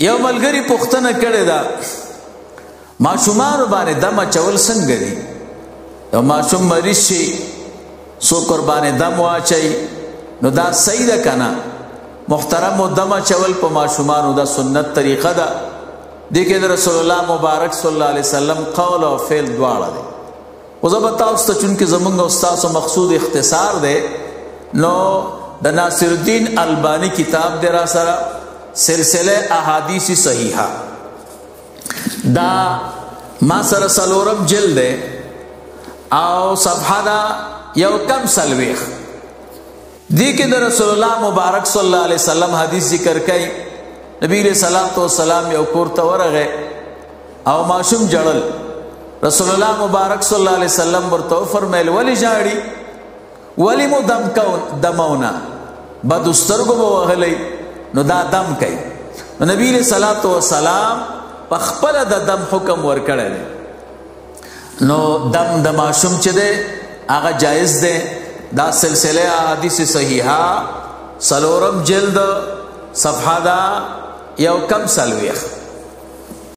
یو ملګری پوښتنه کړې ده ماشومان باندې دم اچول څنګه دي؟ یو ماشوم مریض شي څوک ورباندې دم واچوي نو دا صحیح ده که نه؟ محترمو دم اچول په ماشومانو دا سنت طریقه ده. دې کې د رسول الله مبارک صلی الله علیه وسلم قول او فعل دواړه دی. خو زه به تاسو ته چونکې زمونږ او ستاسو مقصود اختصار دی نو د ناصر الدین البانی کتاب دی را سره سلسله احادیث صحیحه دا ما سره څلورم جلد دی او صفحه دا یو کم څلوېښت. دې کې د رسول الله مبارک صلی الله علیه وسلم حدیث ذکر کوي. نبی علیہ الصلوۃ والسلام یو کور ته ورغی او ماشوم جړل. رسول الله مبارک صلی الله علیه وسلم ورته فرمایل ولی ژاړي؟ ولی مو دمونه بد سترګو به وهلی نو دا دم کوي. نو نبی علیہ الصلوۃ والسلام په خپله د دم حکم ورکړی دی. نو دم د ماشوم چې دی هغه جایز دی. دا سلسله احادیث صحیحه څلورم جلد صفحه دا یو کم څلوېښت.